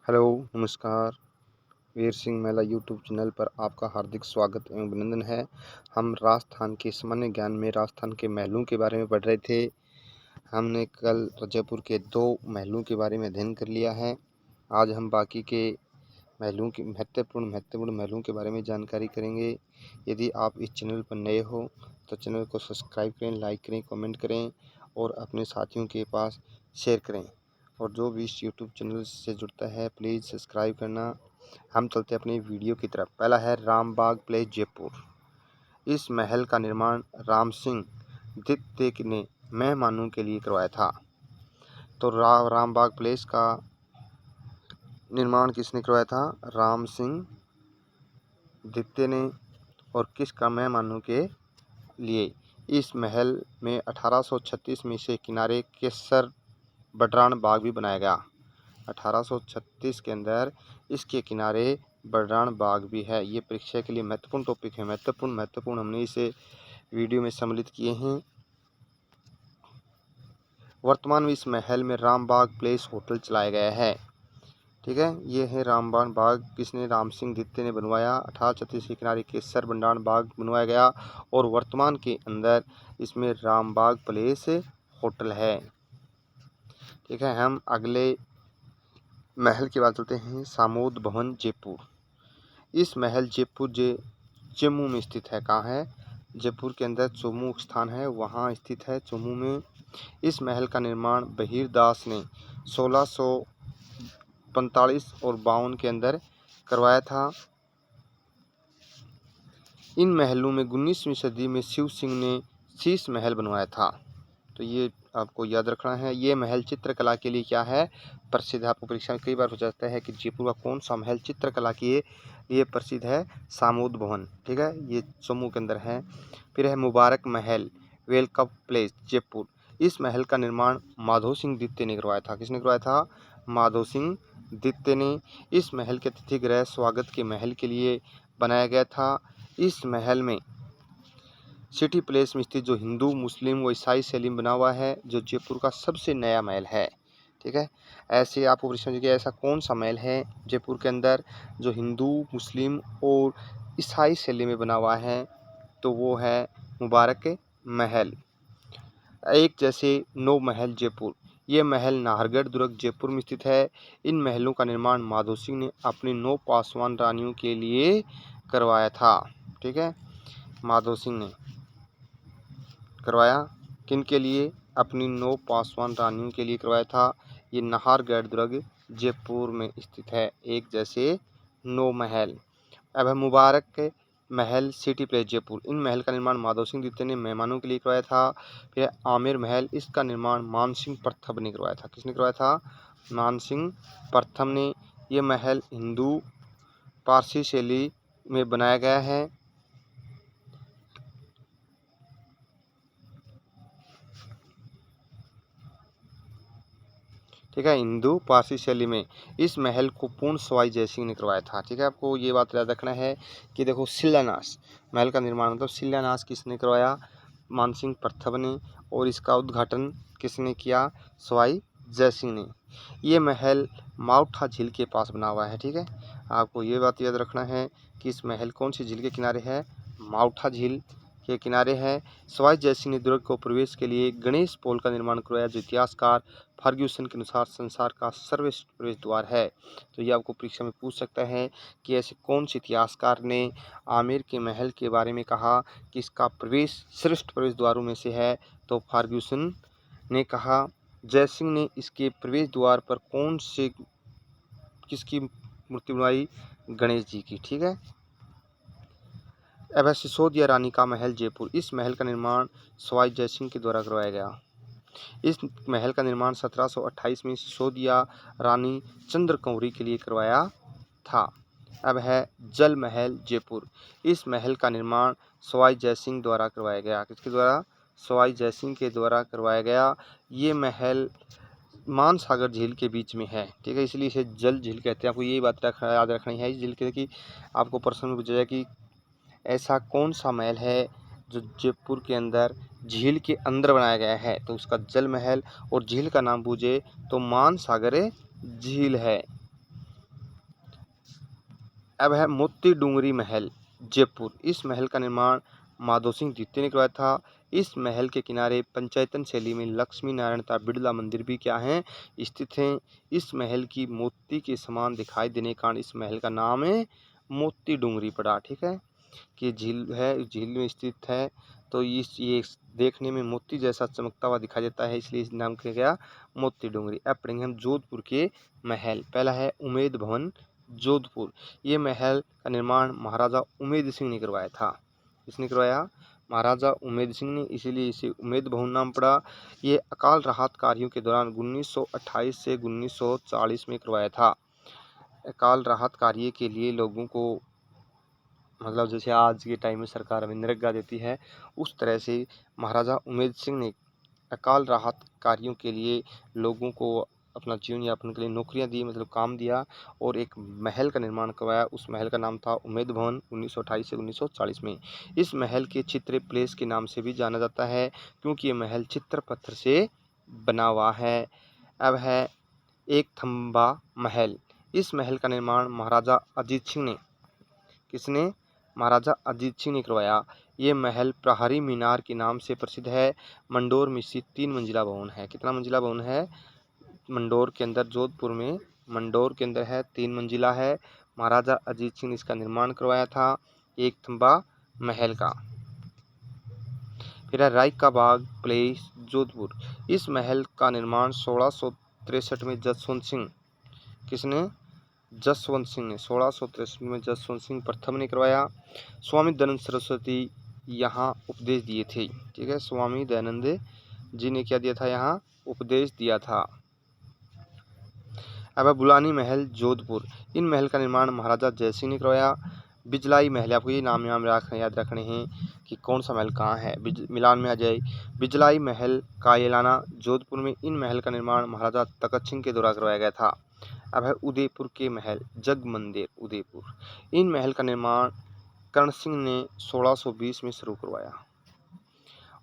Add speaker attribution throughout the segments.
Speaker 1: Hello, नमस्कार। वीर सिंह महिला YouTube channel पर आपका हार्दिक स्वागत एवं अभिनंदन है। हम राजस्थान के सामान्य ज्ञान में राजस्थान के महलों के बारे में पढ़ रहे थे। हमने कल जयपुर के 2 महलों के बारे में अध्ययन कर लिया है। आज हम बाकी के महलों की महत्वपूर्ण महलों के बारे में जानकारी करेंगे। यदि आप इस चैनल पर नए हो तो चैनल को सब्सक्राइब करें, लाइक करें, कमेंट करें और अपने साथियों के पास शेयर करें। और जो भी इस यूट्यूब चैनल से जुड़ता है प्लीज़ सब्सक्राइब करना। हम चलते हैं अपनी वीडियो की तरफ। पहला है रामबाग प्लेस जयपुर। इस महल का निर्माण राम सिंह द्वितीय ने मेहमानों के लिए करवाया था। तो रामबाग प्लेस का निर्माण किसने करवाया था? राम सिंह द्वितीय ने। और किसका? मेहमानों के लिए। इस महल में 1836 में से किनारे केसर बडरान बाग भी बनाया गया। 1836 के अंदर इसके किनारे बडरान बाग भी है। ये परीक्षा के लिए महत्वपूर्ण टॉपिक है। महत्वपूर्ण हमने इसे वीडियो में सम्मिलित किए हैं। वर्तमान में इस महल में रामबाग प्लेस होटल चलाया गया है। ठीक है, ये है रामबाग बाग। किसने? राम सिंह द्वितीय ने बनवाया। 1836 के किनारे केसर बडरान बाग बनवाया गया और वर्तमान के अंदर इसमें रामबाग प्लेस होटल है। ठीक है, हम अगले महल की बात करते हैं। सामोद भवन जयपुर। इस महल जयपुर जम्मू में स्थित है। कहाँ है? जयपुर के अंदर चौमू स्थान है, वहाँ स्थित है, चौमू में। इस महल का निर्माण बहीर दास ने 1645 और 52 के अंदर करवाया था। इन महलों में 19वीं सदी में शिव सिंह ने शीश महल बनवाया था। तो ये आपको याद रखना है। ये महल चित्रकला के लिए क्या है? प्रसिद्ध है। आपको परीक्षा में कई बार हो जाता है कि जयपुर का कौन सा महल चित्रकला के लिए प्रसिद्ध है? सामोद भवन। ठीक है, ये जम्मू के अंदर है। फिर है मुबारक महल वेलकम प्लेस जयपुर। इस महल का निर्माण माधो सिंह द्वितीय ने करवाया था। किसने करवाया था? माधो सिंह द्वितीय ने। इस महल के अतिथि गृह स्वागत के महल के लिए बनाया गया था। इस महल में सिटी प्लेस में स्थित जो हिंदू, मुस्लिम व ईसाई शैली में बना हुआ है, जो जयपुर का सबसे नया महल है। ठीक है, ऐसे आपको प्रश्न कि ऐसा कौन सा महल है जयपुर के अंदर जो हिंदू, मुस्लिम और ईसाई शैली में बना हुआ है? तो वो है मुबारक महल। एक जैसे 9 महल जयपुर। ये महल नाहरगढ़ दुर्ग जयपुर में स्थित है। इन महलों का निर्माण माधो सिंह ने अपनी 9 पासवान रानियों के लिए करवाया था। ठीक है, माधो सिंह ने करवाया। किन के लिए? अपनी 9 पासवान रानियों के लिए करवाया था। ये नाहरगढ़ दुर्ग जयपुर में स्थित है। एक जैसे 9 महल। अब है मुबारक महल सिटी प्लेस जयपुर। इन महल का निर्माण माधो सिंह द्वितीय ने मेहमानों के लिए करवाया था। फिर आमेर महल, इसका निर्माण मान सिंह प्रथम ने करवाया था। किसने करवाया था? मान सिंह प्रथम ने। यह महल हिंदू पारसी शैली में बनाया गया है। ठीक है, हिंदू पारसी शैली में। इस महल को पूर्ण सवाई जयसिंह ने करवाया था। ठीक है, आपको ये बात याद रखना है कि देखो शिलान्यास, महल का निर्माण मतलब शिलान्यास किसने करवाया? मानसिंह प्रथम ने। और इसका उद्घाटन किसने किया? सवाई जयसिंह ने। ये महल माउठा झील के पास बना हुआ है। ठीक है, आपको ये बात याद रखना है कि इस महल कौन सी झील के किनारे है? माउठा झील के किनारे है। सवाई जयसिंह ने दुर्ग को प्रवेश के लिए गणेश पोल का निर्माण करवाया, जो इतिहासकार फर्ग्यूसन के अनुसार संसार का सर्वश्रेष्ठ प्रवेश द्वार है। तो ये आपको परीक्षा में पूछ सकता है कि ऐसे कौन से इतिहासकार ने आमेर के महल के बारे में कहा कि इसका प्रवेश श्रेष्ठ प्रवेश द्वारों में से है? तो फर्ग्यूसन ने कहा। जयसिंह ने इसके प्रवेश द्वार पर किसकी मूर्ति बनवाई? गणेश जी की। ठीक है, अब है सिसोदिया रानी का महल जयपुर। इस महल का निर्माण सवाई जयसिंह के द्वारा करवाया गया। इस महल का निर्माण 1728 में सिसोदिया रानी चंद्रकौरी के लिए करवाया था। अब है जल महल जयपुर। इस महल का निर्माण सवाई जयसिंह द्वारा करवाया गया। किसके द्वारा? सवाई जयसिंह के द्वारा करवाया गया। ये महल मानसागर झील के बीच में है। ठीक है, इसलिए इसे जल झील कहते हैं। आपको ये बात याद रखनी है इस झील के कि आपको प्रश्न में पूछा जाए कि ऐसा कौन सा महल है जो जयपुर के अंदर झील के अंदर बनाया गया है? तो उसका जल महल। और झील का नाम पूछे तो मानसागर झील है। अब है मोती डूंगरी महल जयपुर। इस महल का निर्माण माधो सिंह द्वितीय ने करवाया था। इस महल के किनारे पंचायतन शैली में लक्ष्मी नारायण तथा बिड़ला मंदिर भी क्या है स्थित हैं। इस महल की मोती के समान दिखाई देने के कारण इस महल का नाम है मोती डूंगरी पड़ा। ठीक है, कि झील है, झील में स्थित है, तो ये देखने में मोती जैसा चमकता हुआ दिखाई देता है, इसलिए इस नाम किया गया मोती डूंगरी। अब पढ़ेंगे हम जोधपुर के महल। पहला है उमेद भवन जोधपुर। ये महल का निर्माण महाराजा उमेद सिंह ने करवाया था। किसने करवाया? महाराजा उमेद सिंह ने, इसीलिए इसे उमेद भवन नाम पड़ा। ये अकाल राहत कार्यों के दौरान 1928 से 1940 में करवाया था। अकाल राहत कार्य के लिए लोगों को, मतलब जैसे आज के टाइम में सरकार हमें नरेगा देती है, उस तरह से महाराजा उमेद सिंह ने अकाल राहत कार्यों के लिए लोगों को अपना जीवन यापन के लिए नौकरियां दी, मतलब काम दिया, और एक महल का निर्माण करवाया। उस महल का नाम था उमेद भवन 1928 से 1940 में। इस महल के चित्र प्लेस के नाम से भी जाना जाता है, क्योंकि ये महल चित्र पत्थर से बना हुआ है। अब है एक थंबा महल। इस महल का निर्माण महाराजा अजीत सिंह ने, किसने? महाराजा अजीत सिंह ने करवाया। ये महल प्रहरी मीनार के नाम से प्रसिद्ध है। मंडोर में स्थित 3 मंजिला भवन है। कितना मंजिला भवन है? मंडोर के अंदर, जोधपुर में मंडोर के अंदर है, 3 मंजिला है। महाराजा अजीत सिंह ने इसका निर्माण करवाया था, एक थंबा महल का। फिर है राय का बाग प्लेस जोधपुर। इस महल का निर्माण 1663 में जसवंत सिंह, किसने? जसवंत सिंह ने 1663 में जसवंत सिंह प्रथम ने करवाया। स्वामी दयानंद सरस्वती यहाँ उपदेश दिए थे। ठीक है, स्वामी दयानंद जी ने क्या दिया था? यहाँ उपदेश दिया था। अब बुलानी महल जोधपुर। इन महल का निर्माण महाराजा जयसिंह ने करवाया। बिजलाई महल, आपको ये नाम याद रखने हैं कि कौन सा महल कहाँ है, मिलान में आ जाए। बिजलाई महल कायलाना जोधपुर में। इन महल का निर्माण महाराजा तखत सिंह के द्वारा करवाया गया था। अब है उदयपुर के महल जग मंदिर उदयपुर। इन महल का निर्माण कर्ण सिंह ने 1620 में शुरू करवाया,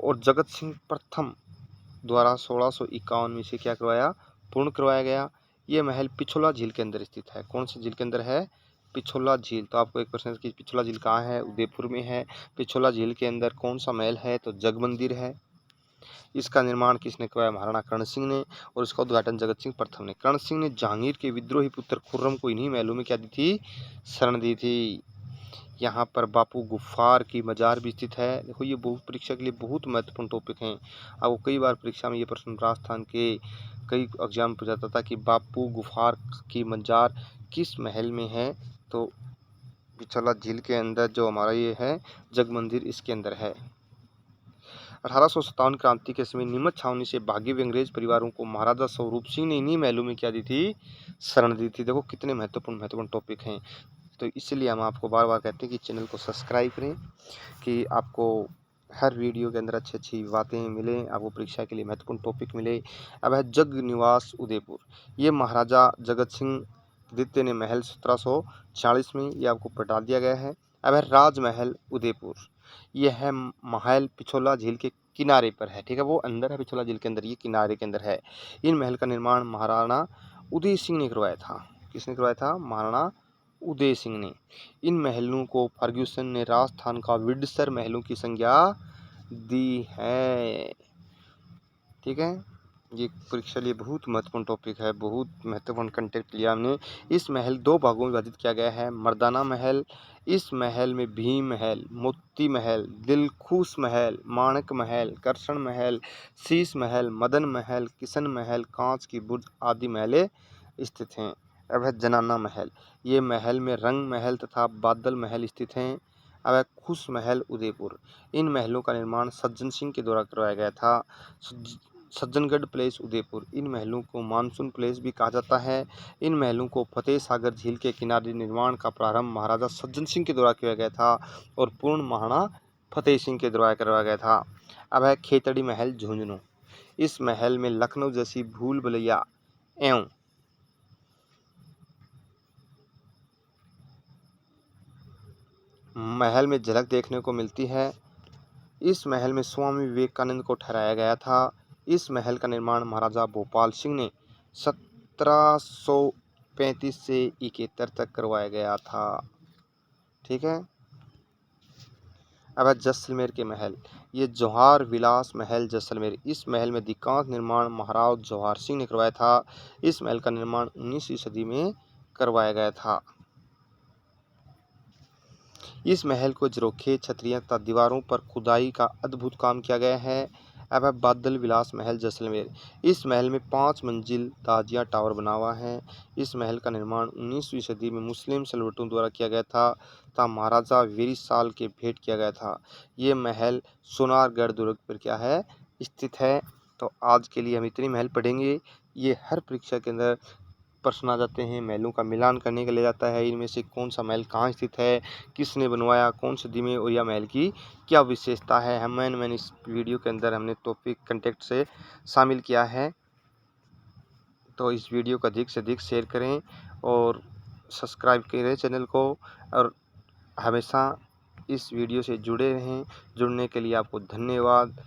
Speaker 1: और जगत सिंह प्रथम द्वारा 1651 में से क्या करवाया? पूर्ण करवाया गया। ये महल पिछोला झील के अंदर स्थित है। कौन सी झील के अंदर है? पिछोला झील। तो आपको एक प्रश्न कि पिछोला झील कहाँ है? उदयपुर में है। पिछोला झील के अंदर कौन सा महल है? तो जग मंदिर है। इसका निर्माण किसने करवाया? महाराणा कर्ण सिंह ने, और इसका उद्घाटन जगत सिंह प्रथम ने। कर्ण सिंह ने जहांगीर के विद्रोही पुत्र खुर्रम को इन्हीं महलों में क्या दी थी? शरण दी थी। यहाँ पर बापू गुफार की मजार भी स्थित है। देखो, ये बहुत परीक्षा के लिए बहुत महत्वपूर्ण टॉपिक हैं। आपको कई बार परीक्षा में ये प्रश्न राजस्थान के कई एग्जाम पूछा जाता था कि बापू गुफार की मजार किस महल में है? तो पिछला झील के अंदर जो हमारा ये है जग मंदिर, इसके अंदर है। 1857 क्रांति के समय नीमच छावनी से भागे हुए अंग्रेज परिवारों को महाराजा स्वरूप सिंह ने इन्हीं महलों में क्या दी थी? शरण दी थी। देखो कितने महत्वपूर्ण टॉपिक हैं। तो इसलिए हम आपको बार बार कहते हैं कि चैनल को सब्सक्राइब करें, कि आपको हर वीडियो के अंदर अच्छी बातें मिलें, आपको परीक्षा के लिए महत्वपूर्ण टॉपिक मिले। अब है जग निवास उदयपुर। ये महाराजा जगत सिंह द्वितीय ने महल 1746 में, ये आपको बता दिया गया है। अब है राजमहल उदयपुर। यह है महल पिछोला झील के किनारे पर है। ठीक है, वो अंदर है पिछोला झील के अंदर, ये किनारे के अंदर है। इन महल का निर्माण महाराणा उदय सिंह ने करवाया था। किसने करवाया था? महाराणा उदय सिंह ने। इन महलों को फर्ग्यूसन ने राजस्थान का विंडसर महलों की संज्ञा दी है। ठीक है, ये परीक्षा लिए बहुत महत्वपूर्ण टॉपिक है, बहुत महत्वपूर्ण कंटेंट लिया हमने। इस महल 2 भागों में विभाजित किया गया है। मर्दाना महल, इस महल में भीम महल, मोती महल, दिलखुश महल, माणक महल, कर्षण महल, शीश महल, मदन महल, किशन महल, कांच की बुर्ज आदि महलें स्थित हैं। अब है जनाना महल। ये महल में रंग महल तथा बादल महल स्थित हैं। अब है खुश महल उदयपुर। इन महलों का निर्माण सज्जन सिंह के द्वारा करवाया गया था। सज्जनगढ़ प्लेस उदयपुर। इन महलों को मानसून प्लेस भी कहा जाता है। इन महलों को फतेह सागर झील के किनारे निर्माण का प्रारंभ महाराजा सज्जन सिंह के द्वारा किया गया था, और पूर्ण महाराणा फतेह सिंह के द्वारा करवाया गया था। अब है खेतड़ी महल झुंझुनू। इस महल में लखनऊ जैसी भूल भुलैया एवं महल में झलक देखने को मिलती है। इस महल में स्वामी विवेकानंद को ठहराया गया था। इस महल का निर्माण महाराजा भोपाल सिंह ने 1735 से 71 तक करवाया गया था। ठीक है। अब है जैसलमेर के महल। ये जौहर विलास महल जैसलमेर, इस महल में अधिकांश निर्माण महाराज जौहर सिंह ने करवाया था। इस महल का निर्माण 19वीं सदी में करवाया गया था। इस महल को झरोखे, छतरियां तथा दीवारों पर खुदाई का अद्भुत काम किया गया है। अब है बादल विलास महल जैसलमेर। इस महल में 5 मंजिल ताजिया टावर बना हुआ है। इस महल का निर्माण 19वीं सदी में मुस्लिम सल्तनतों द्वारा किया गया था तथा महाराजा वीर साल के भेंट किया गया था। ये महल सोनारगढ़ दुर्ग पर क्या है, स्थित है। तो आज के लिए हम इतनी महल पढ़ेंगे। ये हर परीक्षा के अंदर प्रश्न आ जाते हैं, महलों का मिलान करने के लिए जाता है। इनमें से कौन सा महल कहाँ स्थित है, किसने बनवाया, कौन सदी में, और यह महल की क्या विशेषता है। मैंने इस वीडियो के अंदर हमने टॉपिक कंटेक्ट से शामिल किया है। तो इस वीडियो को अधिक से अधिक शेयर करें और सब्सक्राइब करें चैनल को, और हमेशा इस वीडियो से जुड़े रहें। जुड़ने के लिए आपको धन्यवाद।